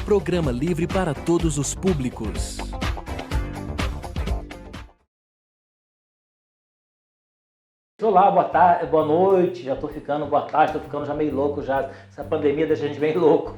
Programa livre para todos os públicos. Olá, boa tarde, boa noite, já tô ficando, boa tarde, tô ficando já meio louco já, essa pandemia deixa a gente bem louco.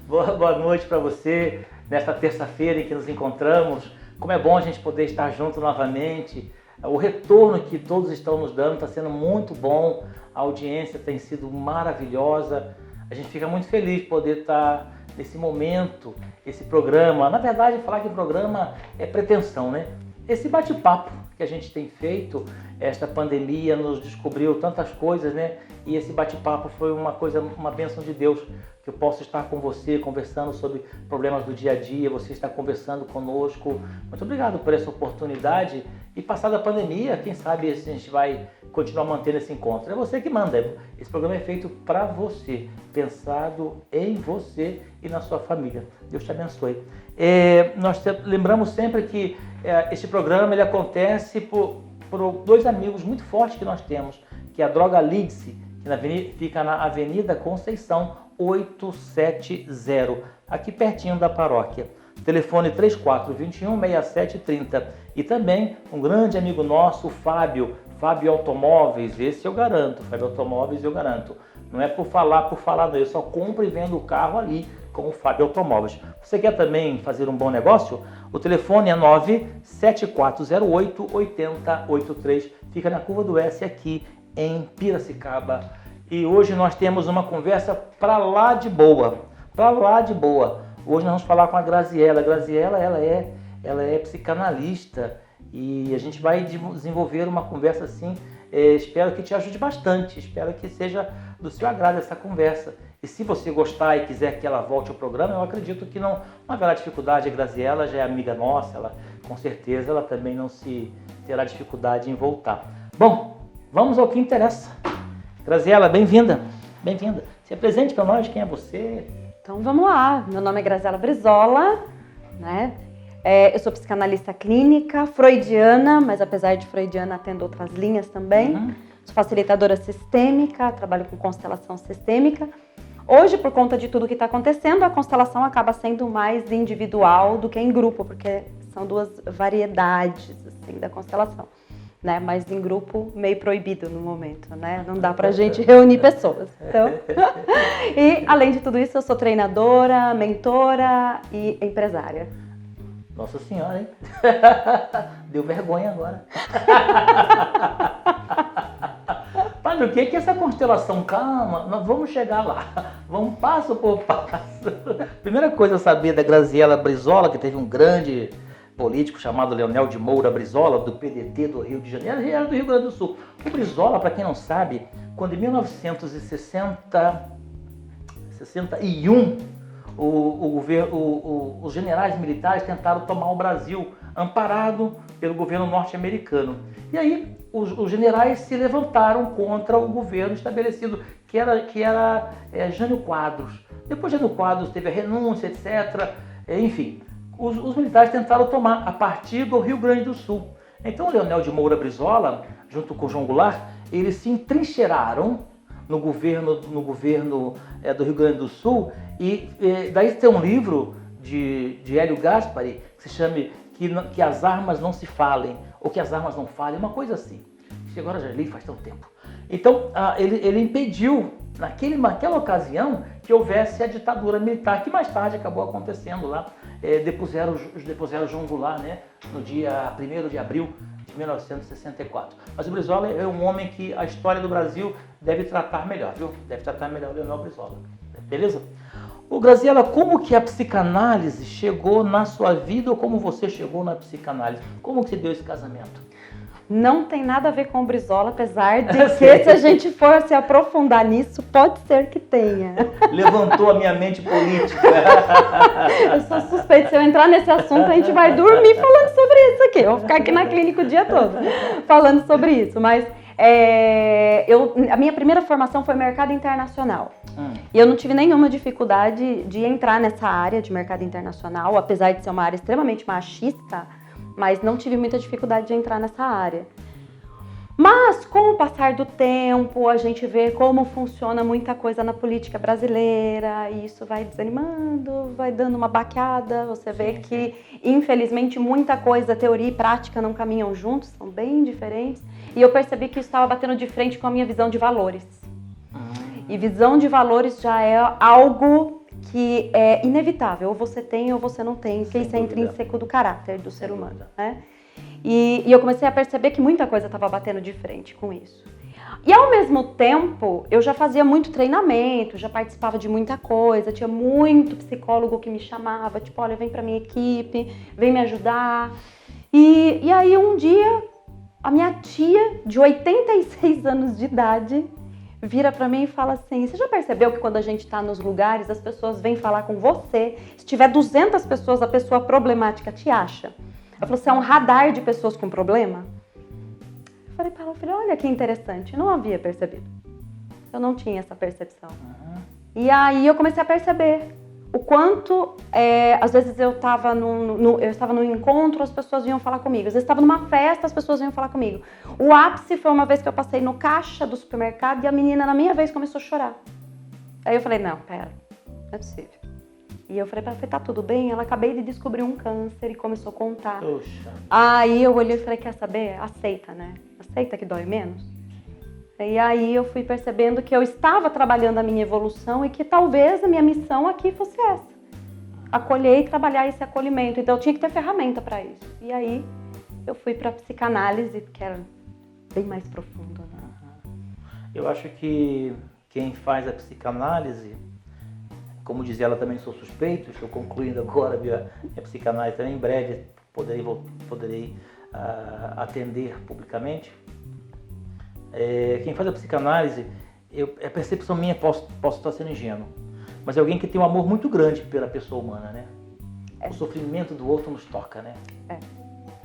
Boa noite para você, nesta terça-feira em que nos encontramos, como é bom a gente poder estar junto novamente, o retorno que todos estão nos dando está sendo muito bom, a audiência tem sido maravilhosa, a gente fica muito feliz de poder estar nesse momento, esse programa, na verdade falar que o programa é pretensão, né? Esse bate-papo que a gente tem feito, esta pandemia nos descobriu tantas coisas, né? E esse bate-papo foi uma bênção de Deus, que eu posso estar com você, conversando sobre problemas do dia a dia, você está conversando conosco. Muito obrigado por essa oportunidade. E passada a pandemia, quem sabe a gente vai continuar mantendo esse encontro. É você que manda. Esse programa é feito para você, pensado em você e na sua família. Deus te abençoe. Nós lembramos sempre que este programa ele acontece por dois amigos muito fortes que nós temos, que é a Droga Lidse, que fica na Avenida Conceição 870, aqui pertinho da paróquia. Telefone 3421-6730. E também um grande amigo nosso, o Fábio Automóveis, esse eu garanto, Fábio Automóveis eu garanto. Não é por falar não, eu só compro e vendo o carro ali com o Fábio Automóveis. Você quer também fazer um bom negócio? O telefone é 97408-8083, fica na Curva do S aqui em Piracicaba. E hoje nós temos uma conversa pra lá de boa. Hoje nós vamos falar com a Graziela. A Graziela, ela é psicanalista e a gente vai desenvolver uma conversa assim, espero que te ajude bastante, espero que seja do seu agrado essa conversa. E se você gostar e quiser que ela volte ao programa, eu acredito que não haverá dificuldade. A Graziela já é amiga nossa, ela, com certeza ela também não se terá dificuldade em voltar. Bom, vamos ao que interessa. Graziela, bem-vinda. Se apresente para nós, quem é você? Então vamos lá, meu nome é Graziela Brizola, né? Eu sou psicanalista clínica, freudiana, mas apesar de freudiana atendo outras linhas também. Sou facilitadora sistêmica, trabalho com constelação sistêmica. Hoje, por conta de tudo que está acontecendo, a constelação acaba sendo mais individual do que em grupo, porque são duas variedades assim, da constelação, né? Mas em grupo, meio proibido no momento, né? Não dá pra gente reunir pessoas. Então... E, além de tudo isso, eu sou treinadora, mentora e empresária. Nossa Senhora, hein? Deu vergonha agora. Padre, o que é essa constelação? Calma, nós vamos chegar lá. Vamos passo por passo. Primeira coisa a saber da Graziela Brizola, que teve um grande político chamado Leonel de Moura Brizola, do PDT do Rio de Janeiro, ele era do Rio Grande do Sul. O Brizola, para quem não sabe, quando em 1961, os generais militares tentaram tomar o Brasil, amparado pelo governo norte-americano. E aí os generais se levantaram contra o governo estabelecido, que era Jânio Quadros. Depois Jânio Quadros teve a renúncia, etc. Enfim, os militares tentaram tomar a partir do Rio Grande do Sul. Então Leonel de Moura Brizola, junto com João Goulart, eles se entrincheiraram no governo do Rio Grande do Sul, e daí tem um livro de Hélio Gaspari que se chama que as armas não se falem, ou que as armas não falem, uma coisa assim. Que agora já li faz tanto tempo. Então ele impediu, naquela ocasião, que houvesse a ditadura militar, que mais tarde acabou acontecendo lá. Depuseram João Goulart, né, no dia 1º de abril de 1964. Mas o Brizola é um homem que a história do Brasil deve tratar melhor, viu? Deve tratar melhor o Leonel Brizola. Beleza? Ô Graziela, como que a psicanálise chegou na sua vida ou como você chegou na psicanálise? Como que se deu esse casamento? Não tem nada a ver com o Brizola, apesar de que se a gente for se aprofundar nisso, pode ser que tenha. Levantou a minha mente política. Eu sou suspeita, se eu entrar nesse assunto, a gente vai dormir falando sobre isso aqui. Eu vou ficar aqui na clínica o dia todo falando sobre isso. Mas a minha primeira formação foi mercado internacional. E eu não tive nenhuma dificuldade de entrar nessa área de mercado internacional, apesar de ser uma área extremamente machista, mas não tive muita dificuldade de entrar nessa área. Mas com o passar do tempo, a gente vê como funciona muita coisa na política brasileira, e isso vai desanimando, vai dando uma baqueada, você vê que, infelizmente, muita coisa, teoria e prática não caminham juntos, são bem diferentes, e eu percebi que isso estava batendo de frente com a minha visão de valores. E visão de valores já é algo que é inevitável, ou você tem ou você não tem, que isso é intrínseco do caráter do ser humano, né? E eu comecei a perceber que muita coisa estava batendo de frente com isso. E ao mesmo tempo, eu já fazia muito treinamento, já participava de muita coisa, tinha muito psicólogo que me chamava, tipo, olha, vem pra minha equipe, vem me ajudar. E aí um dia, a minha tia, de 86 anos de idade, vira pra mim e fala assim, você já percebeu que quando a gente tá nos lugares, as pessoas vêm falar com você? Se tiver 200 pessoas, a pessoa problemática te acha. Ela falou, você é um radar de pessoas com problema? Eu falei para ela, olha que interessante, eu não havia percebido. Eu não tinha essa percepção. E aí eu comecei a perceber o quanto, às vezes eu estava num encontro, as pessoas vinham falar comigo. Às vezes eu estava numa festa, as pessoas vinham falar comigo. O ápice foi uma vez que eu passei no caixa do supermercado e a menina, na minha vez, começou a chorar. Aí eu falei, não, pera, não é possível. E eu falei pra ela, tá tudo bem? Ela acabei de descobrir um câncer e começou a contar. Poxa. Aí eu olhei e falei, quer saber? Aceita, né? Aceita que dói menos. E aí eu fui percebendo que eu estava trabalhando a minha evolução e que talvez a minha missão aqui fosse essa. Acolher e trabalhar esse acolhimento. Então eu tinha que ter ferramenta para isso. E aí eu fui pra psicanálise, que era bem mais profundo, né? Eu acho que quem faz a psicanálise, como diz ela, também sou suspeito, estou concluindo agora minha psicanálise também, em breve poderei atender publicamente. Quem faz a psicanálise, a percepção minha, posso estar sendo ingênuo, mas é alguém que tem um amor muito grande pela pessoa humana, né? O sofrimento do outro nos toca, né?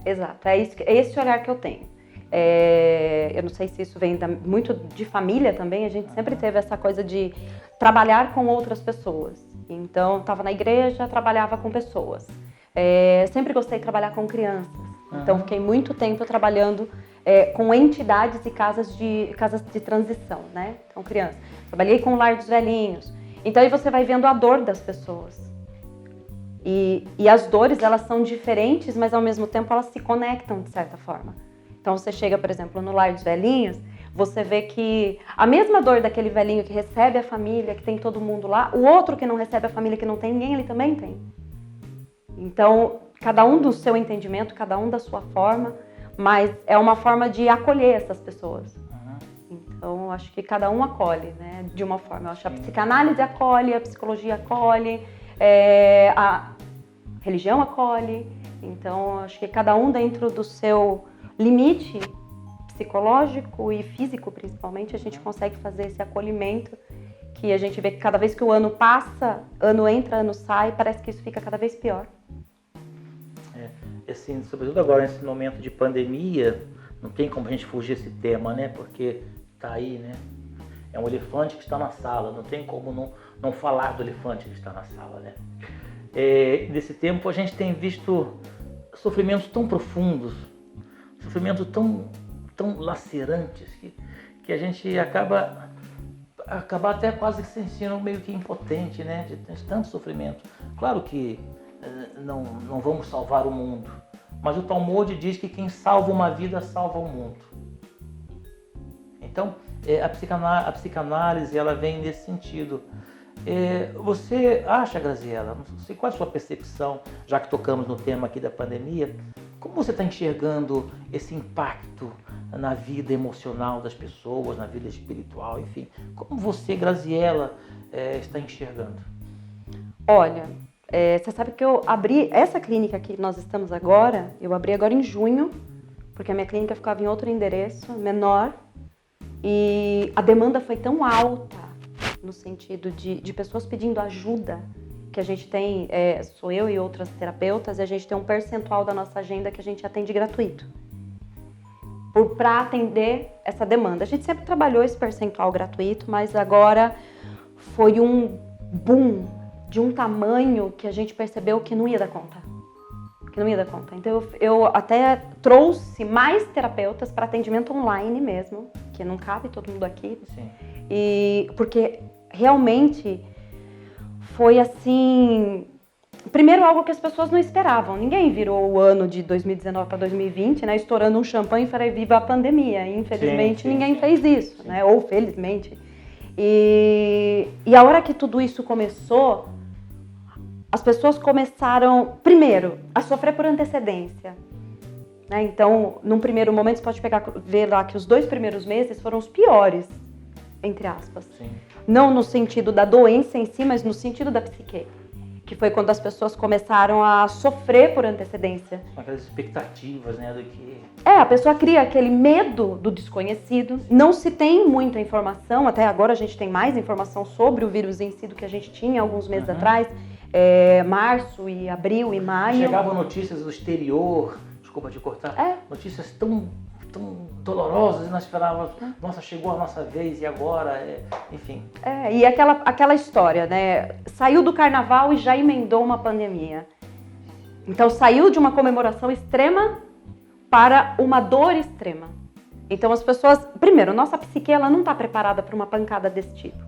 Exato, é esse olhar que eu tenho. Eu não sei se isso vem muito de família também, a gente sempre teve essa coisa de trabalhar com outras pessoas. Então, estava na igreja, trabalhava com pessoas. Sempre gostei de trabalhar com crianças. Então, fiquei muito tempo trabalhando com entidades e casas de transição, né? Então, crianças. Trabalhei com o lar dos velhinhos. Então, aí você vai vendo a dor das pessoas. E as dores, elas são diferentes, mas ao mesmo tempo elas se conectam de certa forma. Então, você chega, por exemplo, no lar dos velhinhos, você vê que a mesma dor daquele velhinho que recebe a família, que tem todo mundo lá, o outro que não recebe a família, que não tem ninguém, ele também tem. Então, cada um do seu entendimento, cada um da sua forma, mas é uma forma de acolher essas pessoas. Então, eu acho que cada um acolhe, né, de uma forma. Eu acho que a psicanálise acolhe, a psicologia acolhe, a religião acolhe. Então, eu acho que cada um dentro do seu limite psicológico e físico, principalmente, a gente consegue fazer esse acolhimento, que a gente vê que cada vez que o ano passa, ano entra, ano sai, parece que isso fica cada vez pior. Assim, sobretudo agora nesse momento de pandemia, não tem como a gente fugir desse tema, né? Porque tá aí, né? É um elefante que está na sala, não tem como não falar do elefante que está na sala, né? Nesse tempo a gente tem visto sofrimentos tão profundos, sofrimentos tão lacerantes, que a gente acaba até quase se sentindo meio que impotente, né? De tanto sofrimento. Claro que não vamos salvar o mundo, mas o Talmud diz que quem salva uma vida salva o mundo. Então, a psicanálise, ela vem nesse sentido. Você acha, Graziela, não sei qual é a sua percepção, já que tocamos no tema aqui da pandemia, como você está enxergando esse impacto na vida emocional das pessoas, na vida espiritual, enfim, como você, Graziela, está enxergando? Olha, você sabe que eu abri essa clínica que nós estamos agora, eu abri agora em junho, porque a minha clínica ficava em outro endereço, menor, e a demanda foi tão alta, no sentido de pessoas pedindo ajuda, que a gente tem, sou eu e outras terapeutas, e a gente tem um percentual da nossa agenda que a gente atende gratuito, para atender essa demanda. A gente sempre trabalhou esse percentual gratuito, mas agora foi um boom de um tamanho que a gente percebeu que não ia dar conta. que não ia dar conta. Então eu até trouxe mais terapeutas para atendimento online mesmo, que não cabe todo mundo aqui. Sim. E porque realmente foi assim, primeiro algo que as pessoas não esperavam. Ninguém virou o ano de 2019 para 2020, né, estourando um champanhe para viva a pandemia. E, infelizmente ninguém fez isso, né, ou felizmente. E a hora que tudo isso começou, as pessoas começaram, primeiro, a sofrer por antecedência. Né? Então, num primeiro momento, você pode ver lá que os 2 primeiros meses foram os piores, entre aspas. Sim. Não no sentido da doença em si, mas no sentido da psique. Que foi quando as pessoas começaram a sofrer por antecedência. Com aquelas expectativas, né, do que... A pessoa cria aquele medo do desconhecido. Não se tem muita informação, até agora a gente tem mais informação sobre o vírus em si do que a gente tinha alguns meses atrás. Março e abril e maio. Chegavam notícias do exterior, desculpa te cortar, notícias tão dolorosas e nós esperávamos, nossa, chegou a nossa vez e agora, enfim. E aquela história, né? Saiu do carnaval e já emendou uma pandemia. Então saiu de uma comemoração extrema para uma dor extrema. Então as pessoas, primeiro, nossa psique ela não está preparada para uma pancada desse tipo.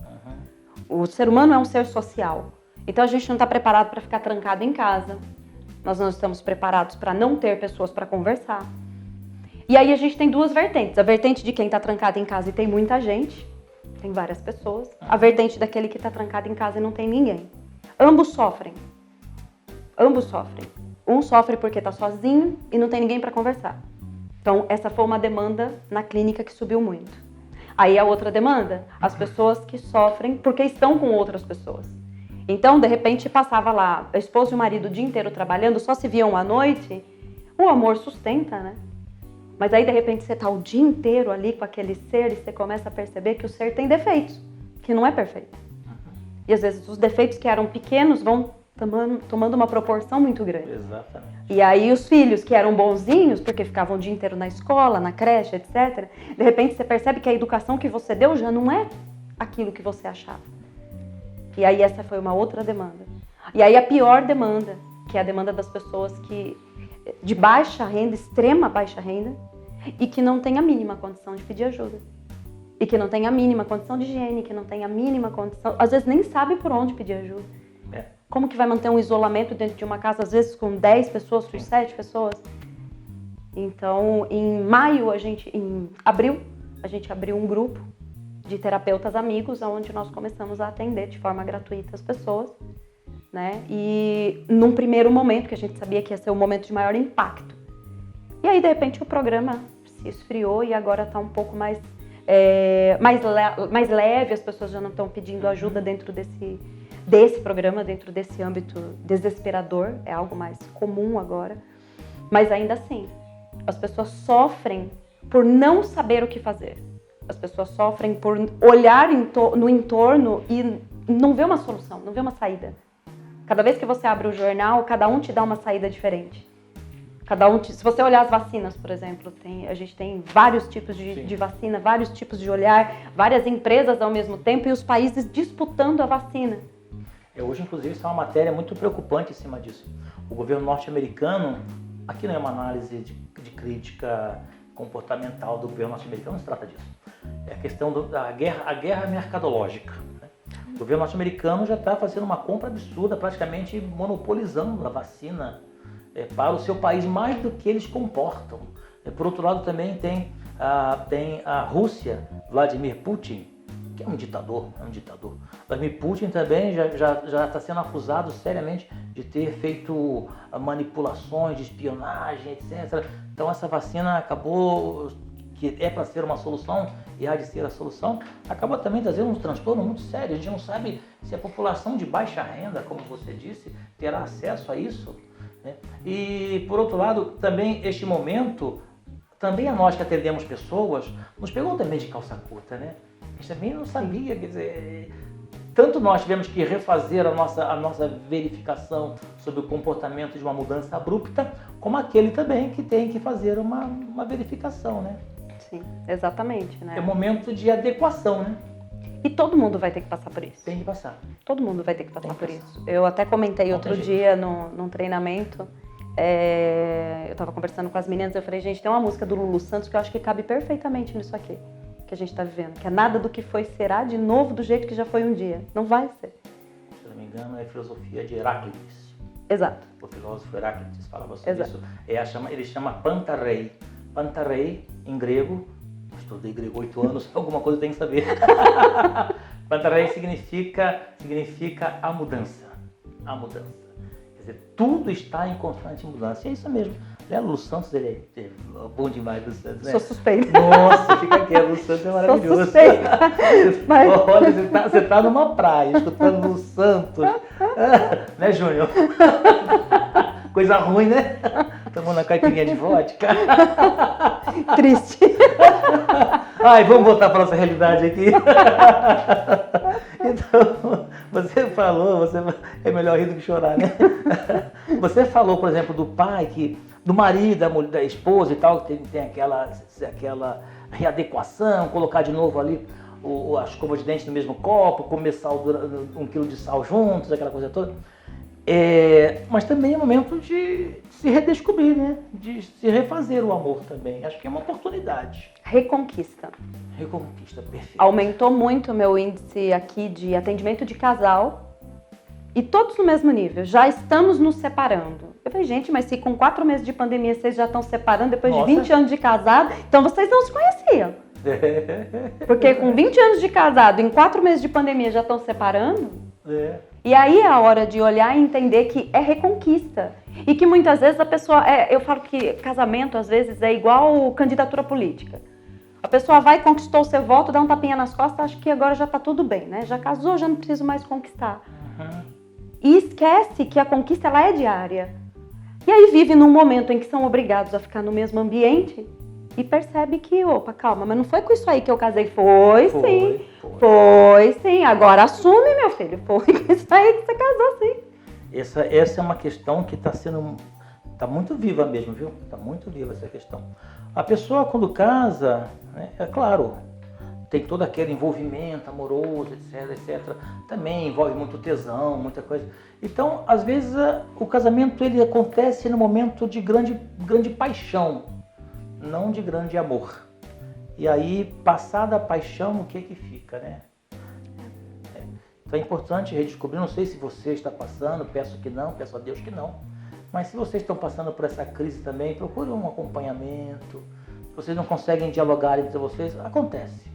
O ser humano é um ser social. Então a gente não está preparado para ficar trancado em casa. Nós não estamos preparados para não ter pessoas para conversar. E aí a gente tem 2 vertentes. A vertente de quem está trancado em casa e tem muita gente. Tem várias pessoas. A vertente daquele que está trancado em casa e não tem ninguém. Ambos sofrem. Ambos sofrem. Um sofre porque está sozinho e não tem ninguém para conversar. Então essa foi uma demanda na clínica que subiu muito. Aí a outra demanda, as pessoas que sofrem porque estão com outras pessoas. Então, de repente, passava lá, a esposa e o marido o dia inteiro trabalhando, só se viam à noite, o amor sustenta, né? Mas aí, de repente, você tá o dia inteiro ali com aquele ser e você começa a perceber que o ser tem defeitos, que não é perfeito. E às vezes os defeitos que eram pequenos vão tomando uma proporção muito grande. Exatamente. E aí os filhos que eram bonzinhos, porque ficavam o dia inteiro na escola, na creche, etc., de repente você percebe que a educação que você deu já não é aquilo que você achava. E aí essa foi uma outra demanda. E aí a pior demanda, que é a demanda das pessoas que de baixa renda, extrema baixa renda, e que não tem a mínima condição de pedir ajuda. E que não tem a mínima condição de higiene, que não tem a mínima condição, às vezes nem sabe por onde pedir ajuda. Como que vai manter um isolamento dentro de uma casa, às vezes com 10 pessoas, com 7 pessoas? Então, em abril, a gente abriu um grupo de terapeutas amigos, onde nós começamos a atender de forma gratuita as pessoas, né? E num primeiro momento, que a gente sabia que ia ser o momento de maior impacto. E aí, de repente, o programa se esfriou e agora está um pouco mais leve, as pessoas já não estão pedindo ajuda dentro desse programa, dentro desse âmbito desesperador, é algo mais comum agora. Mas ainda assim, as pessoas sofrem por não saber o que fazer. As pessoas sofrem por olhar no entorno e não ver uma solução, não ver uma saída. Cada vez que você abre o jornal, cada um te dá uma saída diferente. Se você olhar as vacinas, por exemplo, a gente tem vários tipos de vacina, vários tipos de olhar, várias empresas ao mesmo tempo e os países disputando a vacina. Hoje, inclusive, isso é uma matéria muito preocupante em cima disso. O governo norte-americano, aqui não é uma análise de crítica comportamental do governo norte-americano, não se trata disso. É a questão da guerra mercadológica. Né? O governo norte-americano já está fazendo uma compra absurda, praticamente monopolizando a vacina para o seu país mais do que eles comportam. Por outro lado, também tem a Rússia, Vladimir Putin, que é um ditador. Vladimir Putin também já está sendo acusado seriamente de ter feito manipulações de espionagem, etc. Então essa vacina acabou, que é para ser uma solução, e há de ser a solução, acaba também trazendo um transtorno muito sério. A gente não sabe se a população de baixa renda, como você disse, terá acesso a isso. Né? E por outro lado, também este momento, também a nós que atendemos pessoas, nos pegou também de calça curta, né? A gente também não sabia, quer dizer, tanto nós tivemos que refazer a nossa verificação sobre o comportamento de uma mudança abrupta, como aquele também que tem que fazer uma verificação, né? Sim, exatamente, né? É um momento de adequação, né? E todo mundo vai ter que passar por isso. Tem que passar. Todo mundo vai ter que passar por isso. Eu até comentei outro dia num treinamento Eu tava conversando com as meninas, eu falei, gente, tem uma música do Lulu Santos que eu acho que cabe perfeitamente nisso aqui, que a gente tá vivendo, que é nada do que foi será de novo do jeito que já foi um dia. Não vai ser. Se não me engano, é a filosofia de Heráclides. Exato. O filósofo Heráclides falava sobre Exato. isso. Ele chama Pantarei. Pantarei, em grego, estudei grego 8 anos, alguma coisa eu tenho que saber. Pantarei significa a mudança. A mudança. Quer dizer, tudo está em constante mudança. E é isso mesmo. Lulu Santos, ele é bom demais, Lulu Santos, né? Sou suspeita. Nossa, fica aqui, Lulu Santos é maravilhoso. Sou suspeita. Mas... Olha, você tá numa praia, escutando Lulu Santos. Né, Júnior? Coisa ruim, né? Tomando uma caipirinha de vodka. Triste. Ai, vamos voltar para nossa realidade aqui. Então, você falou, é melhor rir do que chorar, né? Você falou, por exemplo, do pai, do marido, da esposa e tal, que tem aquela readequação, colocar de novo ali a escova de dente no mesmo copo, comer 1 quilo de sal juntos, aquela coisa toda. Mas também é momento de se redescobrir, né? De se refazer o amor também. Acho que é uma oportunidade. Reconquista. Reconquista, perfeito. Aumentou muito o meu índice aqui de atendimento de casal e todos no mesmo nível. Já estamos nos separando. Eu falei, gente, mas se com 4 meses de pandemia vocês já estão separando depois de 20 anos de casado, então vocês não se conheciam. Porque com 20 anos de casado, em 4 meses de pandemia já estão separando. E aí é a hora de olhar e entender que é reconquista. E que muitas vezes a pessoa... eu falo que casamento, às vezes, é igual candidatura política. A pessoa vai, conquistou o seu voto, dá um tapinha nas costas, acha que agora já tá tudo bem, né? Já casou, já não preciso mais conquistar. Uhum. E esquece que a conquista, ela é diária. E aí vive num momento em que são obrigados a ficar no mesmo ambiente e percebe que, opa, calma, mas não foi com isso aí que eu casei. Foi sim. Agora assume, meu filho. Foi com isso aí que você casou, sim. Essa é uma questão que tá muito viva mesmo, viu? Tá muito viva essa questão. A pessoa, quando casa, né, é claro, tem todo aquele envolvimento amoroso, etc. Também envolve muito tesão, muita coisa. Então, às vezes, o casamento ele acontece no momento de grande paixão, não de grande amor. E aí, passada a paixão, o que fica, né? Então é importante redescobrir, não sei se você está passando, peço a Deus que não, mas se vocês estão passando por essa crise também, procure um acompanhamento. Se vocês não conseguem dialogar entre vocês, acontece.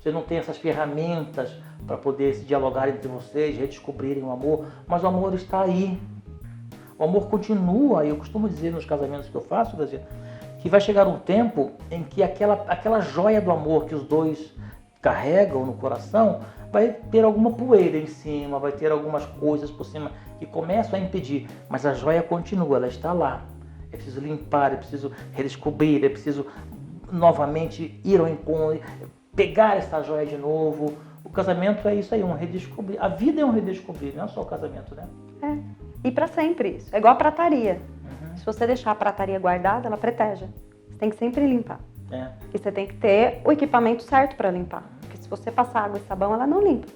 Vocês não têm essas ferramentas para poder se dialogar entre vocês, redescobrirem o amor, mas o amor está aí. O amor continua, e eu costumo dizer nos casamentos que eu faço, Brasil, que vai chegar um tempo em que aquela joia do amor que os dois carregam no coração vai ter alguma poeira em cima, vai ter algumas coisas por cima que começam a impedir, mas a joia continua, ela está lá. É preciso limpar, é preciso redescobrir, é preciso novamente ir ao encontro, pegar essa joia de novo. O casamento é isso aí, um redescobrir. A vida é um redescobrir, não é só o casamento, né? E para sempre isso. É igual a prataria. Uhum. Se você deixar a prataria guardada, ela preteja. Você tem que sempre limpar. E você tem que ter o equipamento certo para limpar. Porque se você passar água e sabão, ela não limpa.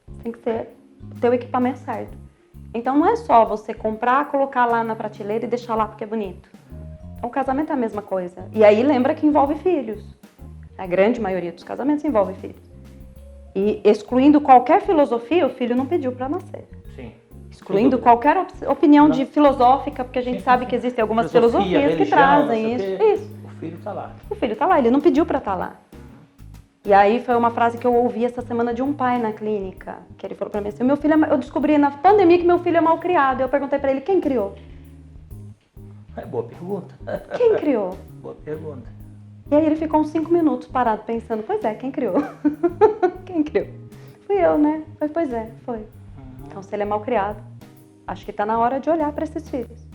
Você tem que ter o equipamento certo. Então não é só você comprar, colocar lá na prateleira e deixar lá porque é bonito. Então, o casamento é a mesma coisa. E aí lembra que envolve filhos. A grande maioria dos casamentos envolve filhos. E excluindo qualquer filosofia, o filho não pediu para nascer. Sim. Excluindo qualquer opinião de filosófica, porque a gente sabe que existem algumas filosofias religião, que trazem isso. O filho está lá. O filho está lá, ele não pediu para estar lá. E aí foi uma frase que eu ouvi essa semana de um pai na clínica, que ele falou para mim assim, eu descobri na pandemia que meu filho é mal criado. Eu perguntei para ele, quem criou? Boa pergunta. Quem criou? Boa pergunta. E aí ele ficou uns 5 minutos parado pensando, pois é, quem criou? Quem criou? Fui eu, né? Pois é, foi. Uhum. Então se ele é mal criado, acho que está na hora de olhar para esses filhos.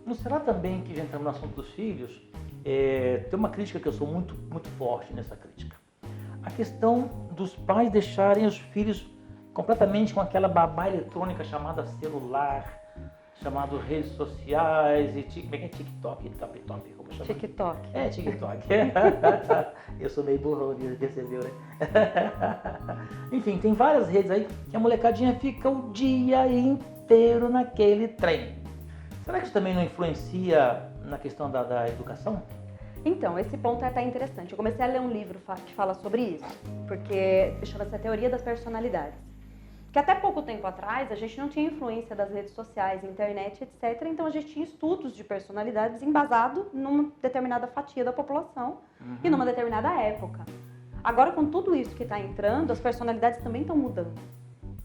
Não será também que já entramos no assunto dos filhos? Tem uma crítica que eu sou muito forte nessa crítica. A questão dos pais deixarem os filhos completamente com aquela babá eletrônica chamada celular, chamado redes sociais, como é que é TikTok? Como chama? TikTok. TikTok. Eu sou meio burrão, percebeu, né? Enfim, tem várias redes aí que a molecadinha fica o dia inteiro naquele trem. Será que isso também não influencia na questão da educação? Então, esse ponto é até interessante. Eu comecei a ler um livro que fala sobre isso, porque chama-se A Teoria das Personalidades. Que até pouco tempo atrás a gente não tinha influência das redes sociais, internet, etc. Então a gente tinha estudos de personalidades embasado numa determinada fatia da população e numa determinada época. Agora, com tudo isso que está entrando, as personalidades também estão mudando,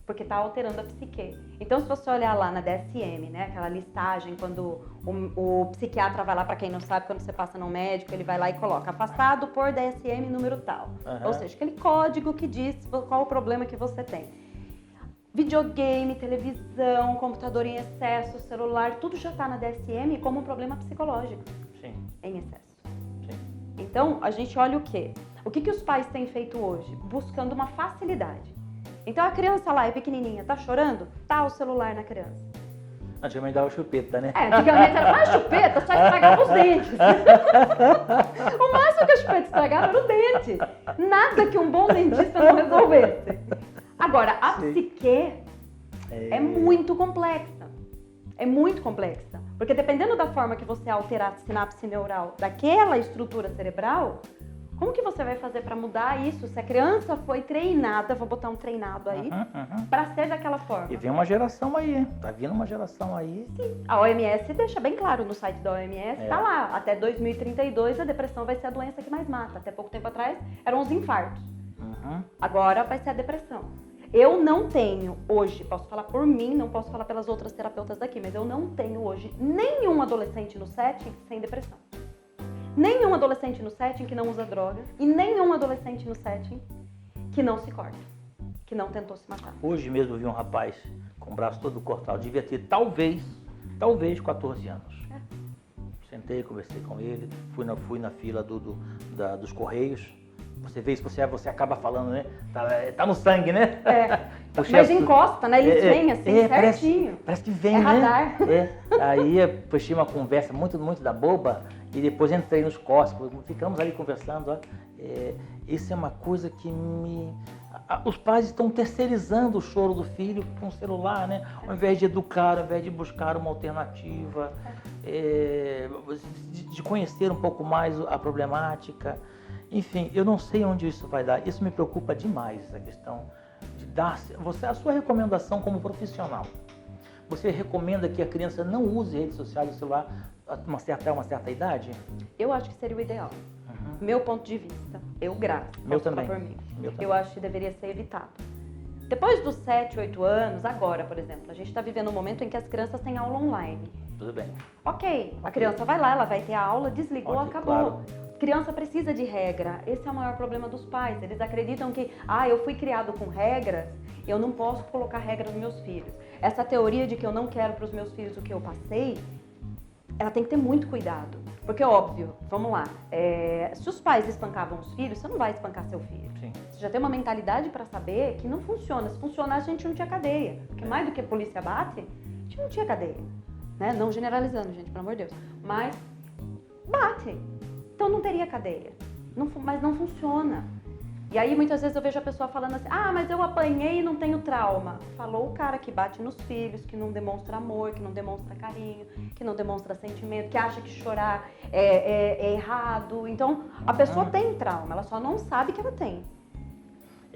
porque está alterando a psique. Então, se você olhar lá na DSM, né, aquela listagem, quando o psiquiatra vai lá, para quem não sabe, quando você passa no médico, ele vai lá e coloca afastado por DSM número tal. Ou seja, aquele código que diz qual o problema que você tem. Videogame, televisão, computador em excesso, celular, tudo já está na DSM como um problema psicológico. Sim. Em excesso. Sim. Então, a gente olha o quê? O que os pais têm feito hoje? Buscando uma facilidade. Então, a criança lá é pequenininha, tá chorando? Tá o celular na criança. Antigamente dava chupeta, né? Antigamente era chupeta, só estragava os dentes. O máximo que a chupeta estragava era o dente. Nada que um bom dentista não resolvesse. Agora, a psique é muito complexa. É muito complexa. Porque dependendo da forma que você alterar a sinapse neural daquela estrutura cerebral, como que você vai fazer para mudar isso? Se a criança foi treinada, vou botar um treinado aí, para ser daquela forma. E vem uma geração aí, tá vindo uma geração aí. Sim. A OMS deixa bem claro no site da OMS, tá lá, até 2032 a depressão vai ser a doença que mais mata. Até pouco tempo atrás eram os infartos. Agora vai ser a depressão. Eu não tenho hoje, posso falar por mim, não posso falar pelas outras terapeutas daqui, mas eu não tenho hoje nenhum adolescente no setting sem depressão. Nenhum adolescente no setting que não usa droga e nenhum adolescente no setting que não se corta, que não tentou se matar. Hoje mesmo eu vi um rapaz com o braço todo cortado, devia ter talvez 14 anos. Sentei, conversei com ele, fui na fila dos Correios. Você vê isso, você acaba falando, né? Tá no sangue, né? Mas encosta, né? Eles vêm assim, certinho. Parece que vem, né? Radar. Aí puxei uma conversa muito da boba e depois entrei nos cortes, ficamos ali conversando. Isso é uma coisa que os pais estão terceirizando o choro do filho com o celular, né? Ao invés de educar, ao invés de buscar uma alternativa, de conhecer um pouco mais a problemática. Enfim, eu não sei onde isso vai dar. Isso me preocupa demais, a questão de dar... a sua recomendação como profissional. Você recomenda que a criança não use redes sociais ou celular até uma certa idade? Eu acho que seria o ideal. Meu ponto de vista. Meu também. Por mim. Eu acho que deveria ser evitado. Depois dos 7, 8 anos, agora, por exemplo, a gente está vivendo um momento em que as crianças têm aula online. Tudo bem. Ok, a criança vai lá, ela vai ter a aula, desligou, acabou. Claro. Criança precisa de regra. Esse é o maior problema dos pais. Eles acreditam que, eu fui criado com regras, eu não posso colocar regras nos meus filhos. Essa teoria de que eu não quero para os meus filhos o que eu passei, ela tem que ter muito cuidado. Porque, óbvio, vamos lá, se os pais espancavam os filhos, você não vai espancar seu filho. Sim. Você já tem uma mentalidade para saber que não funciona. Se funcionasse, a gente não tinha cadeia. Porque mais do que a polícia bate, a gente não tinha cadeia. Né? Não generalizando, gente, pelo amor de Deus. Mas bate. Então não teria cadeia, mas não funciona. E aí muitas vezes eu vejo a pessoa falando assim, mas eu apanhei e não tenho trauma. Falou o cara que bate nos filhos, que não demonstra amor, que não demonstra carinho, que não demonstra sentimento, que acha que chorar é errado. Então a pessoa tem trauma, ela só não sabe que ela tem.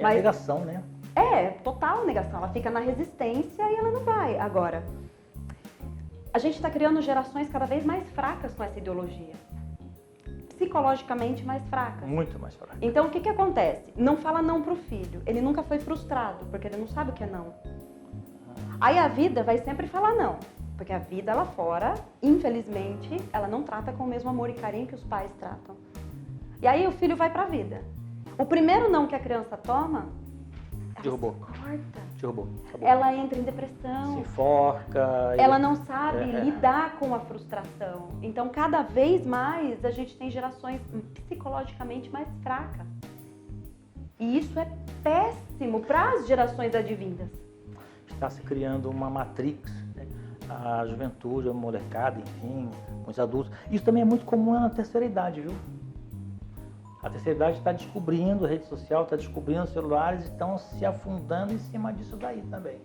A negação, né? Total negação. Ela fica na resistência e ela não vai. Agora, a gente está criando gerações cada vez mais fracas com essa ideologia. Psicologicamente mais fracas. Muito mais fracas. Então, o que acontece? Não fala não pro filho. Ele nunca foi frustrado, porque ele não sabe o que é não. Aí a vida vai sempre falar não. Porque a vida lá fora, infelizmente, ela não trata com o mesmo amor e carinho que os pais tratam. E aí o filho vai pra vida. O primeiro não que a criança toma, derrubou. Corta. Derrubou. Acabou. Ela entra em depressão. Se enforca. Ela não sabe lidar com a frustração. Então, cada vez mais, a gente tem gerações psicologicamente mais fracas. E isso é péssimo para as gerações advindas. Está se criando uma matrix, né? A juventude, a molecada, enfim, os adultos. Isso também é muito comum na terceira idade, viu? A terceira idade está descobrindo a rede social, está descobrindo os celulares e estão se afundando em cima disso daí também.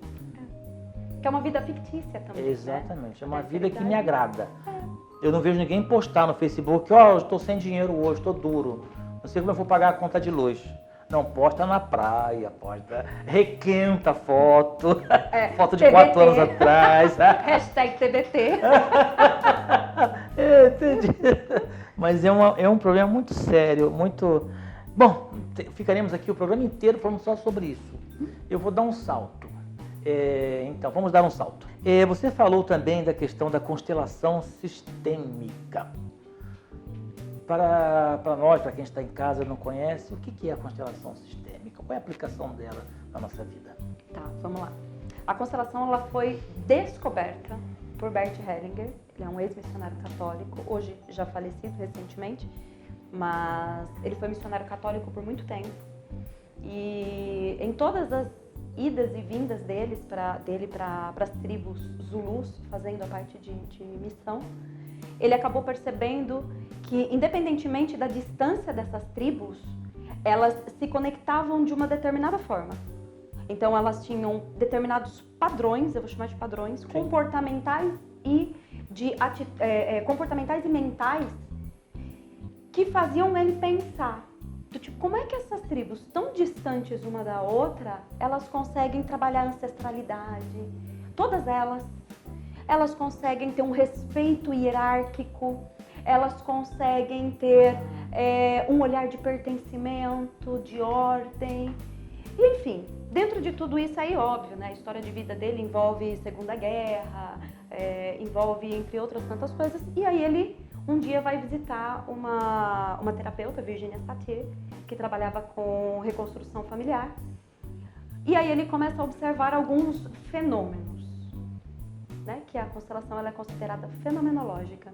que é uma vida fictícia também. Exatamente, né? é uma A vida que me realidade- agrada. Eu não vejo ninguém postar no Facebook, ó, eu estou sem dinheiro hoje, estou duro, não sei como eu vou pagar a conta de luz. Não, posta na praia, posta, requenta foto, foto de TBT. 4 anos atrás. Hashtag TBT. Entendi. Mas é um problema muito sério, muito... Bom, ficaremos aqui o programa inteiro falando só sobre isso. Eu vou dar um salto. Então, vamos dar um salto. Você falou também da questão da constelação sistêmica. Para nós, para quem está em casa e não conhece, o que é a constelação sistêmica? Qual é a aplicação dela na nossa vida? Tá, vamos lá. A constelação ela foi descoberta por Bert Hellinger. Ele é um ex-missionário católico, hoje já falecido recentemente, mas ele foi missionário católico por muito tempo. E em todas as idas e vindas dele para as tribos Zulus, fazendo a parte de missão, ele acabou percebendo que, independentemente da distância dessas tribos, elas se conectavam de uma determinada forma. Então, elas tinham determinados padrões, eu vou chamar de padrões, comportamentais e comportamentais e mentais, que faziam ele pensar, do tipo, como é que essas tribos tão distantes uma da outra, elas conseguem trabalhar a ancestralidade? Todas elas conseguem ter um respeito hierárquico, elas conseguem ter um olhar de pertencimento, de ordem, enfim, dentro de tudo isso aí, óbvio, né? A história de vida dele envolve Segunda Guerra, envolve, entre outras tantas coisas, e aí ele um dia vai visitar uma terapeuta, Virginia Satir, que trabalhava com reconstrução familiar, e aí ele começa a observar alguns fenômenos, né? Que a constelação ela é considerada fenomenológica.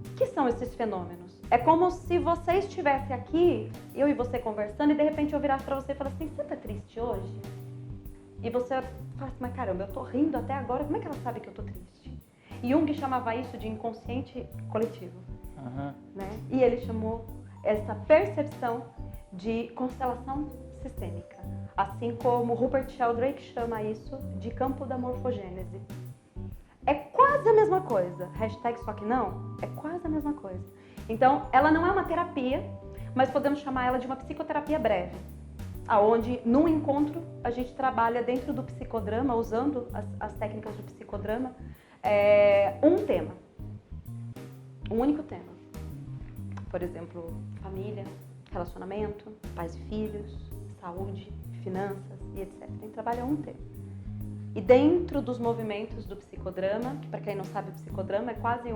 O que são esses fenômenos? É como se você estivesse aqui, eu e você conversando, e de repente eu virasse pra você e falasse assim, você tá triste hoje? E você fala assim, mas caramba, eu tô rindo até agora, como é que ela sabe que eu tô triste? Jung chamava isso de inconsciente coletivo, né? E ele chamou essa percepção de constelação sistêmica, assim como Rupert Sheldrake chama isso de campo da morfogênese. É quase a mesma coisa, hashtag só que não, é quase a mesma coisa. Então, ela não é uma terapia, mas podemos chamar ela de uma psicoterapia breve, aonde num encontro a gente trabalha dentro do psicodrama, usando as técnicas do psicodrama, um tema, um único tema. Por exemplo, família, relacionamento, pais e filhos, saúde, finanças e etc. A gente trabalha um tema. E dentro dos movimentos do psicodrama, que para quem não sabe, o psicodrama é quase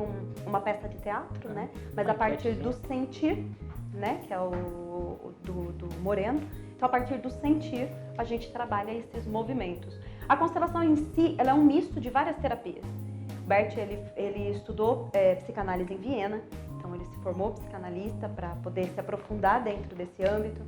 uma peça de teatro, né? Mas a partir do sentir, né? Que é o do Moreno. Então, a partir do sentir, a gente trabalha esses movimentos. A constelação em si, ela é um misto de várias terapias. Bert, ele estudou psicanálise em Viena, então ele se formou psicanalista para poder se aprofundar dentro desse âmbito.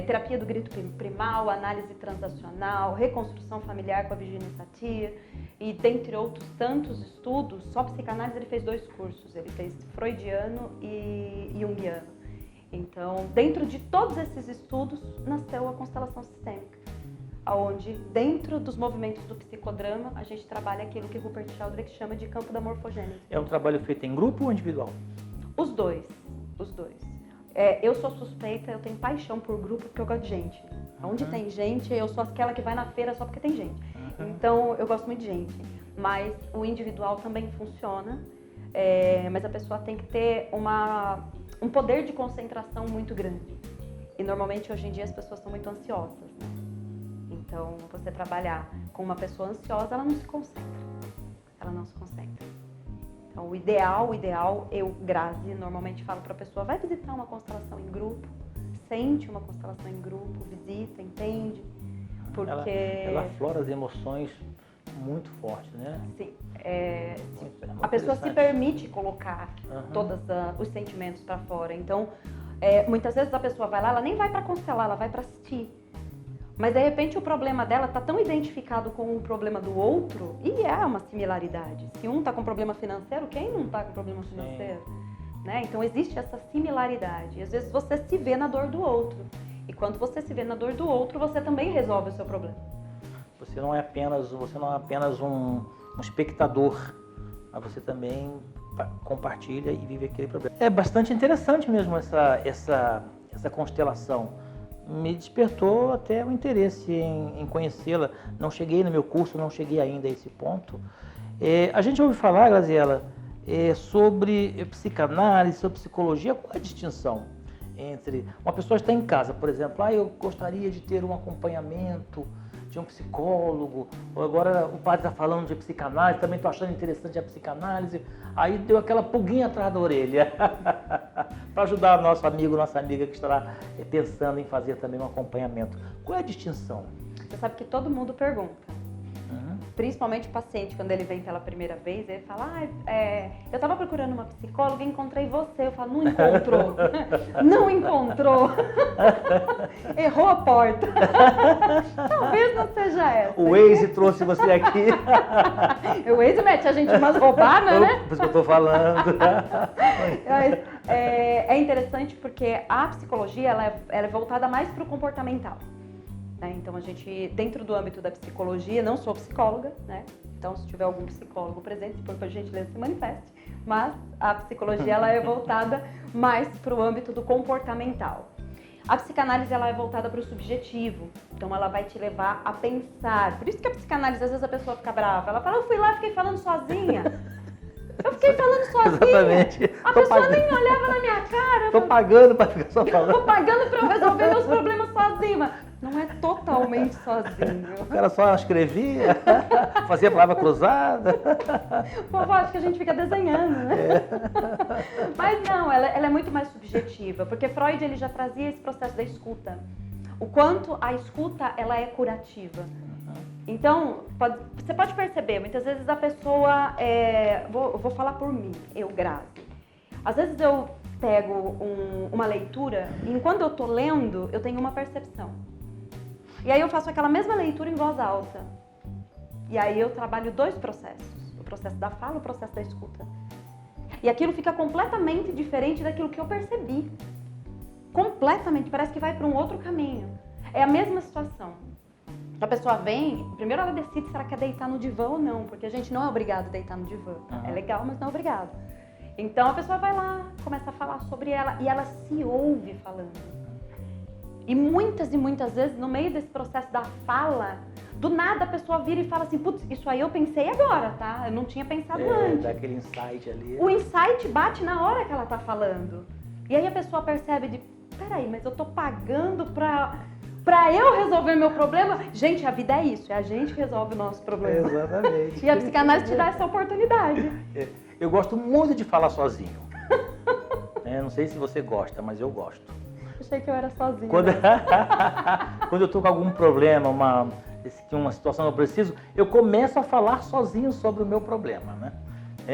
Terapia do grito primal, análise transacional, reconstrução familiar com a Virginia Satir e dentre outros tantos estudos. Só psicanálise ele fez 2 cursos, ele fez freudiano e junguiano. Então, dentro de todos esses estudos, nasceu a constelação sistêmica, onde dentro dos movimentos do psicodrama a gente trabalha aquilo que Rupert Sheldrake chama de campo da morfogênese. É um trabalho feito em grupo ou individual? Os dois. Eu sou suspeita, eu tenho paixão por grupo porque eu gosto de gente. Onde tem gente, eu sou aquela que vai na feira só porque tem gente. Então, eu gosto muito de gente. Mas o individual também funciona, mas a pessoa tem que ter um poder de concentração muito grande. E normalmente, hoje em dia, as pessoas são muito ansiosas, né? Então, você trabalhar com uma pessoa ansiosa, ela não se concentra. Então, o ideal, eu, Grazi, normalmente falo para a pessoa, vai visitar uma constelação em grupo, sente uma constelação em grupo, visita, entende, porque... Ela aflora as emoções muito fortes, né? Sim. A pessoa se permite colocar todos os sentimentos para fora. Então, muitas vezes a pessoa vai lá, ela nem vai para constelar, ela vai para assistir. Mas, de repente, o problema dela está tão identificado com o problema do outro, e é uma similaridade. Se um está com problema financeiro, quem não está com problema financeiro? Né? Então, existe essa similaridade. E, às vezes, você se vê na dor do outro. E quando você se vê na dor do outro, você também resolve o seu problema. Você não é apenas um espectador, mas você também compartilha e vive aquele problema. É bastante interessante mesmo essa constelação. Me despertou até o interesse em conhecê-la. Não cheguei no meu curso, não cheguei ainda a esse ponto. A gente ouve falar, Graziela, sobre psicanálise, sobre psicologia. Qual é a distinção entre uma pessoa que está em casa, por exemplo, eu gostaria de ter um acompanhamento de um psicólogo, ou agora o padre está falando de psicanálise, também estou achando interessante a psicanálise, aí deu aquela pulguinha atrás da orelha, para ajudar o nosso amigo, nossa amiga que estará pensando em fazer também um acompanhamento. Qual é a distinção? Você sabe que todo mundo pergunta. Principalmente o paciente, quando ele vem pela primeira vez, ele fala, eu estava procurando uma psicóloga e encontrei você. Eu falo, não encontrou. Não encontrou. Errou a porta. Talvez não seja essa. O Waze trouxe você aqui. O Waze mete a gente umas roubadas, né? Por isso que eu estou falando. É interessante porque a psicologia ela é voltada mais para o comportamental. Então, a gente, dentro do âmbito da psicologia, não sou psicóloga, né? Então, se tiver algum psicólogo presente, por gentileza, se manifeste. Mas a psicologia ela é voltada mais para o âmbito do comportamental. A psicanálise ela é voltada para o subjetivo. Então, ela vai te levar a pensar. Por isso que a psicanálise, às vezes, a pessoa fica brava. Ela fala, eu fui lá e fiquei falando sozinha. Eu fiquei falando sozinha. Exatamente. A pessoa nem olhava na minha cara. Estou pagando para ficar só falando. Estou pagando para eu resolver meus problemas sozinha. Não é totalmente sozinho. O cara só escrevia, fazia a palavra cruzada. Vovó, acho que a gente fica desenhando, né? Mas não, ela é muito mais subjetiva, porque Freud ele já trazia esse processo da escuta. O quanto a escuta ela é curativa. Então, você pode perceber, muitas vezes a pessoa, vou falar por mim, eu, Grazi. Às vezes eu pego uma leitura e enquanto eu estou lendo, eu tenho uma percepção. E aí eu faço aquela mesma leitura em voz alta. E aí eu trabalho dois processos. O processo da fala e o processo da escuta. E aquilo fica completamente diferente daquilo que eu percebi. Completamente, parece que vai para um outro caminho. É a mesma situação. A pessoa vem, primeiro ela decide se ela quer deitar no divã ou não, porque a gente não é obrigado a deitar no divã. É legal, mas não é obrigado. Então a pessoa vai lá, começa a falar sobre ela e ela se ouve falando. E muitas vezes, no meio desse processo da fala, do nada a pessoa vira e fala assim, putz, isso aí eu pensei agora, tá? Eu não tinha pensado antes. Dá aquele insight ali. O insight bate na hora que ela tá falando. E aí a pessoa percebe peraí, mas eu tô pagando pra eu resolver meu problema? Gente, a vida é isso, é a gente que resolve o nosso problema. Exatamente. E a psicanálise te dá essa oportunidade. Eu gosto muito de falar sozinho. Não sei se você gosta, mas eu gosto. Achei que eu era sozinha. Quando eu tô com algum problema, uma situação que eu preciso, eu começo a falar sozinho sobre o meu problema, né?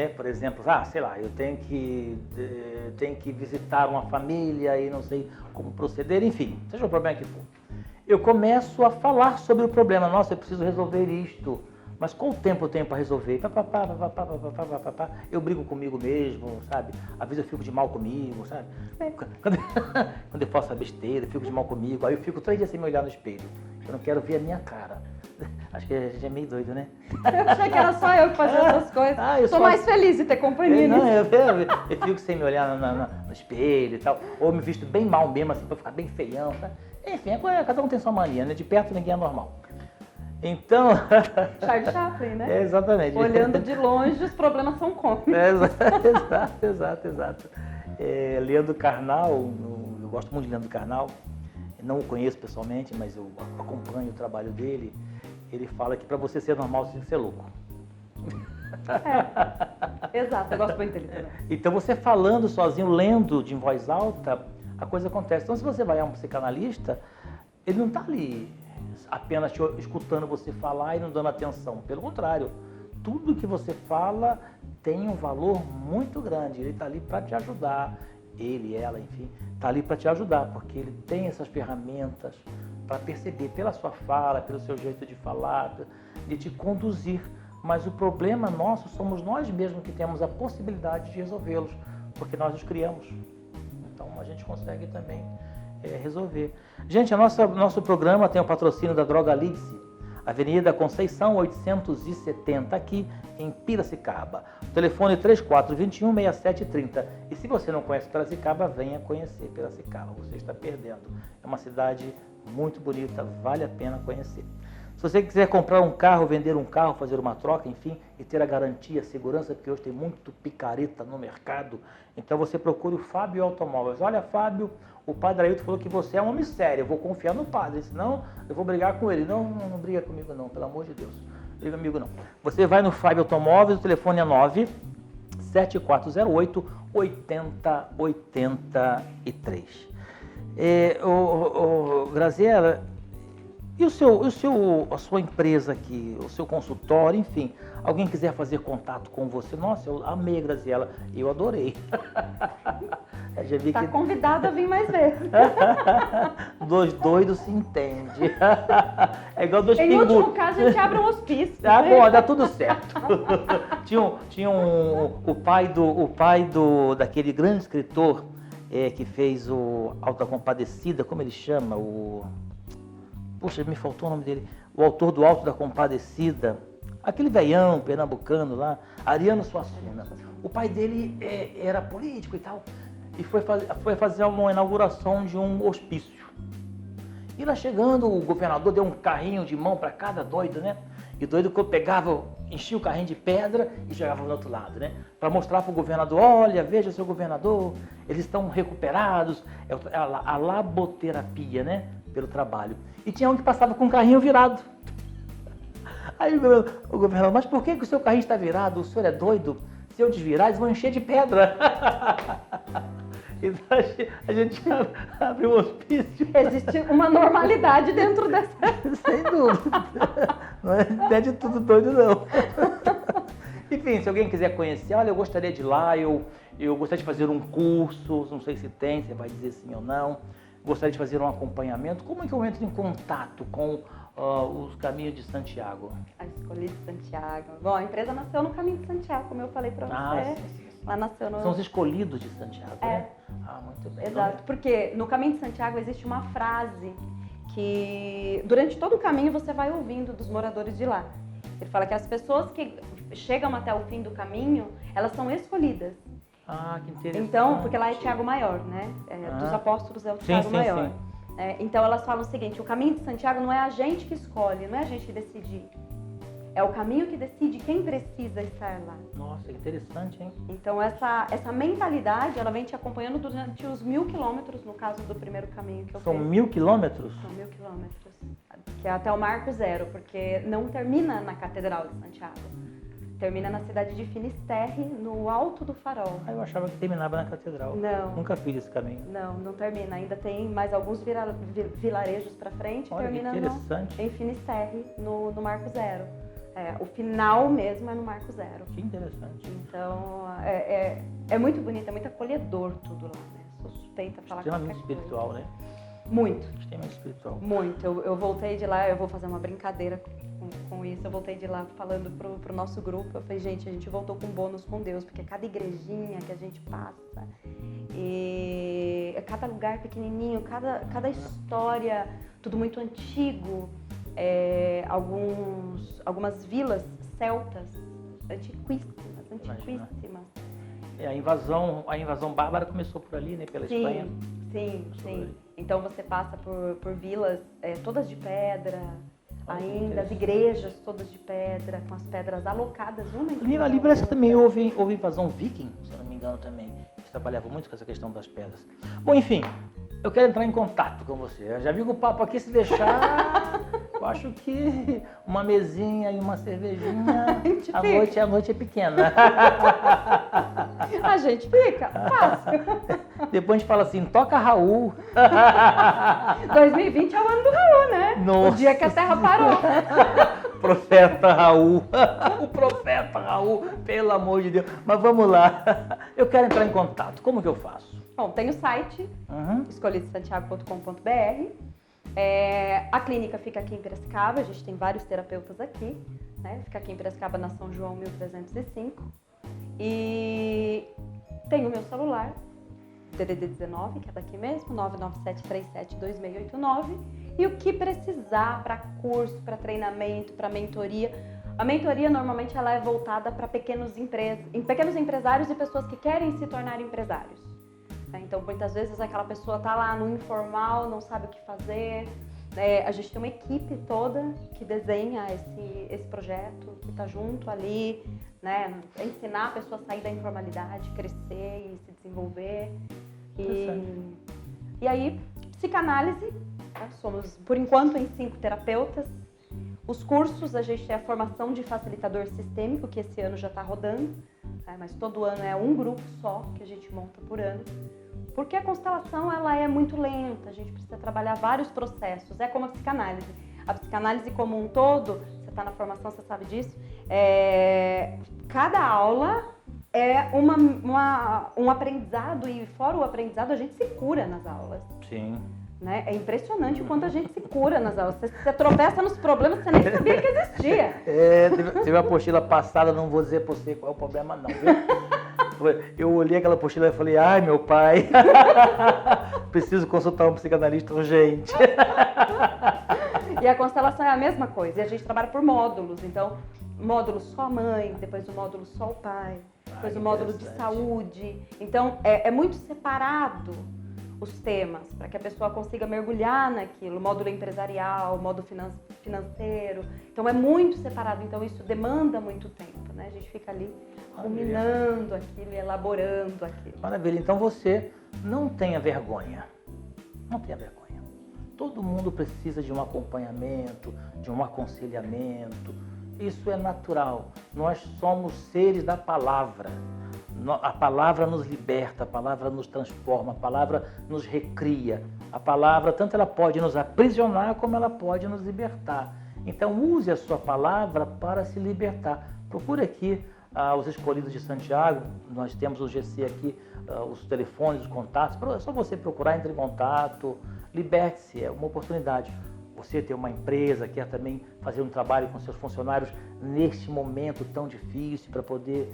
Por exemplo, sei lá, eu tenho que visitar uma família e não sei como proceder, enfim, seja o problema que for. Eu começo a falar sobre o problema. Nossa, eu preciso resolver isto. Mas qual tempo eu tenho para resolver? Eu brigo comigo mesmo, sabe? Às vezes eu fico de mal comigo, sabe? Quando eu faço a besteira, eu fico de mal comigo. Aí eu fico 3 dias sem me olhar no espelho. Eu não quero ver a minha cara. Acho que a gente é meio doido, né? Eu achei que era só eu que fazia essas coisas. Tô mais feliz de ter companhia nisso. Eu fico sem me olhar no espelho e tal. Ou me visto bem mal mesmo, assim, pra ficar bem feião, sabe? Enfim, cada um tem sua mania, né? De perto ninguém é normal. Então... Charles Chaplin, né? Exatamente. Olhando de longe, os problemas são cômicos. Exato. Leandro Carnal, eu gosto muito de Leandro Carnal. Não o conheço pessoalmente, mas eu acompanho o trabalho dele. Ele fala que para você ser normal, você tem que ser louco. Exato, eu gosto muito dele também. Então você falando sozinho, lendo de voz alta, a coisa acontece. Então se você vai a um psicanalista, ele não está ali apenas escutando você falar e não dando atenção. Pelo contrário, tudo que você fala tem um valor muito grande. Ele está ali para te ajudar. Ele, ela, enfim, está ali para te ajudar, porque ele tem essas ferramentas para perceber pela sua fala, pelo seu jeito de falar, de te conduzir. Mas o problema nosso somos nós mesmos que temos a possibilidade de resolvê-los, porque nós os criamos. Então a gente consegue também resolver. Gente, nosso programa tem o patrocínio da Droga Lidse. Avenida Conceição 870, aqui em Piracicaba. O telefone é 3421-6730. E se você não conhece Piracicaba, venha conhecer Piracicaba. Você está perdendo. É uma cidade muito bonita, vale a pena conhecer. Se você quiser comprar um carro, vender um carro, fazer uma troca, enfim, e ter a garantia, a segurança, porque hoje tem muito picareta no mercado, então você procure o Fábio Automóveis. Olha, Fábio, o padre Ailton falou que você é um homem sério, eu vou confiar no padre, senão eu vou brigar com ele. Não briga comigo não, pelo amor de Deus. Briga comigo não. Você vai no Fábio Automóveis, o telefone é 97408-8083. Graziela, e a sua empresa aqui, o seu consultório, enfim, alguém quiser fazer contato com você, nossa, eu amei a Graziela, eu adorei. Já vi Tá que convidado a vir mais vezes. dois doidos se entendem. É igual dois Em pinguins. último caso, a gente abre um hospício. Ah, né? bom, dá tudo certo. O pai daquele grande escritor que fez o Auto da Compadecida, como ele chama? Puxa, me faltou o nome dele. O autor do Auto da Compadecida, aquele veião pernambucano lá, Ariano Suassuna. O pai dele era político e tal, e foi fazer uma inauguração de um hospício. E lá chegando, o governador deu um carrinho de mão para cada doido, né? E o doido pegava, enchia o carrinho de pedra e jogava do outro lado, né? Para mostrar para o governador, olha, veja seu governador, eles estão recuperados, a laboterapia, né? Pelo trabalho. E tinha um que passava com o carrinho virado. Aí o governador, mas por que o seu carrinho está virado? O senhor é doido? Se eu desvirar, eles vão encher de pedra. Então a gente abre um hospício. Existe uma normalidade dentro dessa. Sem dúvida. Não é de tudo doido, não. Enfim, se alguém quiser conhecer, olha, eu gostaria de ir lá, eu gostaria de fazer um curso, não sei se tem, você vai dizer sim ou não. Gostaria de fazer um acompanhamento. Como é que eu entro em contato com os Caminhos de Santiago? A Escolhi de Santiago. Bom, a empresa nasceu no Caminho de Santiago, como eu falei para você. Sim. Lá nasceu no... São os escolhidos de Santiago, né? Ah, muito bem. Exato, porque no Caminho de Santiago existe uma frase que durante todo o caminho você vai ouvindo dos moradores de lá. Ele fala que as pessoas que chegam até o fim do caminho, elas são escolhidas. Ah, que interessante. Então, porque lá é Tiago Maior, né? Dos apóstolos é o Tiago Maior. Sim. Então elas falam o seguinte, o Caminho de Santiago não é a gente que escolhe, não é a gente que decide. É o caminho que decide quem precisa estar lá. Nossa, que interessante, hein? Então essa mentalidade, ela vem te acompanhando durante os 1000 quilômetros, no caso do primeiro caminho que eu São fiz. 1000 quilômetros? São 1000 quilômetros, que é até o Marco Zero, porque não termina na Catedral de Santiago. Termina na cidade de Finisterre, no Alto do Farol. Ah, eu achava que terminava na Catedral. Não. Nunca fiz esse caminho. Não termina. Ainda tem mais alguns vilarejos para frente. Olha, termina que interessante. em Finisterre, no Marco Zero. O final mesmo é no Marco Zero. Que interessante. Então, é muito bonito, é muito acolhedor tudo lá, né? Sou suspeita a falar Extremamente qualquer coisa. espiritual, né? Muito. Extremamente espiritual. Muito. Eu voltei de lá, eu vou fazer uma brincadeira com isso. Eu voltei de lá falando pro nosso grupo. Eu falei, gente, a gente voltou com bônus com Deus, porque cada igrejinha que a gente passa, e cada lugar pequenininho, cada história, tudo muito antigo. Algumas vilas celtas antiquíssimas. A invasão bárbara começou por ali, né? Pela Espanha. Sim. Então você passa por vilas todas de pedra, ainda as igrejas todas de pedra, com as pedras alocadas uma em cima Ali da parece que outra. também houve invasão viking, se eu não me engano também. Eles trabalhavam muito com essa questão das pedras. Bom, enfim, eu quero entrar em contato com você. Eu já vi que o papo aqui, se deixar, eu acho que uma mesinha e uma cervejinha, a noite é pequena. A gente fica fácil. Depois a gente fala assim, toca Raul. 2020 é o ano do Raul, né? Nossa. O dia que a Terra parou. Profeta Raul. O profeta Raul, pelo amor de Deus. Mas vamos lá. Eu quero entrar em contato. Como que eu faço? Bom, tem o site, escolhidesantiago.com.br. A clínica fica aqui em Piracicaba, a gente tem vários terapeutas aqui, né? Fica aqui em Piracicaba, na São João 1305. E tem o meu celular, DDD 19, que é daqui mesmo, 997372689. E o que precisar para curso, para treinamento, para mentoria. A mentoria normalmente ela é voltada para pequenos empresários e pessoas que querem se tornar empresários. Então, muitas vezes aquela pessoa está lá no informal, não sabe o que fazer. A gente tem uma equipe toda que desenha esse projeto, que está junto ali, né? Ensinar a pessoa a sair da informalidade, crescer e se desenvolver. E aí, psicanálise, né? Somos, por enquanto, em 5 terapeutas. Os cursos, a gente tem a formação de facilitador sistêmico, que esse ano já está rodando, né? Mas todo ano é um grupo só que a gente monta por ano. Porque a constelação ela é muito lenta, a gente precisa trabalhar vários processos, é como a psicanálise. A psicanálise como um todo, você está na formação, você sabe disso, cada aula é um aprendizado e fora o aprendizado a gente se cura nas aulas. Sim. Né? É impressionante o quanto a gente se cura nas aulas. Você tropeça nos problemas que você nem sabia que existia. Teve uma apostila passada, não vou dizer para você qual é o problema não, viu? Eu olhei aquela apostila e falei, ai meu pai, preciso consultar um psicanalista urgente. E a constelação é a mesma coisa, e a gente trabalha por módulos, então módulo só a mãe, depois o módulo só o pai, depois o módulo de saúde. Então é muito separado os temas, para que a pessoa consiga mergulhar naquilo, módulo empresarial, módulo financeiro. Então é muito separado, então isso demanda muito tempo, né? A gente fica ali ruminando aquilo, elaborando aquilo. Maravilha, então você não tenha vergonha, não tenha vergonha. Todo mundo precisa de um acompanhamento, de um aconselhamento, isso é natural. Nós somos seres da palavra. A palavra nos liberta, a palavra nos transforma, a palavra nos recria. A palavra, tanto ela pode nos aprisionar, como ela pode nos libertar. Então, use a sua palavra para se libertar. Procure aqui os escolhidos de Santiago, nós temos o GC aqui, os telefones, os contatos. É só você procurar, entre em contato, liberte-se, é uma oportunidade. Você ter uma empresa, quer também fazer um trabalho com seus funcionários neste momento tão difícil para poder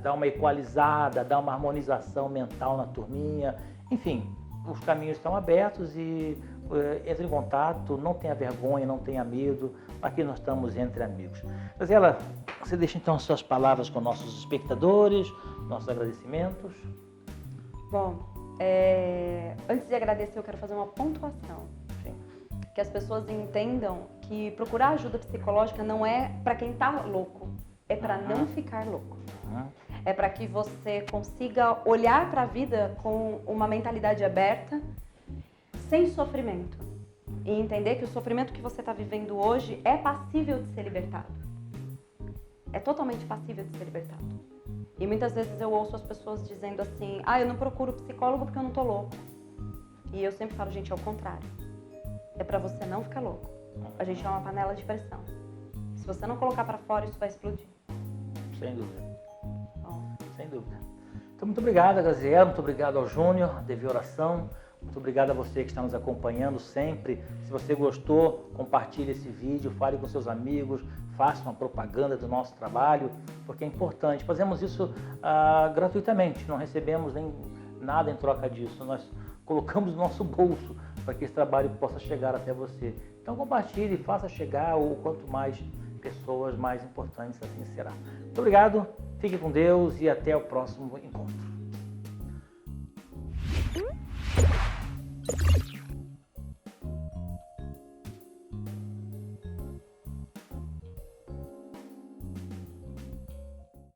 dar uma equalizada, dar uma harmonização mental na turminha. Enfim, os caminhos estão abertos e entre em contato, não tenha vergonha, não tenha medo. Aqui nós estamos entre amigos. Graziela, você deixa então suas palavras com nossos espectadores, nossos agradecimentos. Bom, antes de agradecer, eu quero fazer uma pontuação. Que as pessoas entendam que procurar ajuda psicológica não é para quem está louco, é para não ficar louco. É para que você consiga olhar para a vida com uma mentalidade aberta, sem sofrimento. E entender que o sofrimento que você está vivendo hoje é passível de ser libertado. É totalmente passível de ser libertado. E muitas vezes eu ouço as pessoas dizendo assim, eu não procuro psicólogo porque eu não tô louco. E eu sempre falo, gente, é o contrário. É para você não ficar louco. A gente é uma panela de pressão. Se você não colocar para fora, isso vai explodir. Sem dúvida. Sem dúvida. Então, muito obrigado, Graziela. Muito obrigado ao Júnior, Devi Oração. Muito obrigado a você que está nos acompanhando sempre. Se você gostou, compartilhe esse vídeo, fale com seus amigos, faça uma propaganda do nosso trabalho, porque é importante. Fazemos isso gratuitamente, não recebemos nem nada em troca disso. Nós colocamos no nosso bolso para que esse trabalho possa chegar até você. Então compartilhe, faça chegar, ou quanto mais pessoas, mais importantes assim será. Muito obrigado, fique com Deus e até o próximo encontro.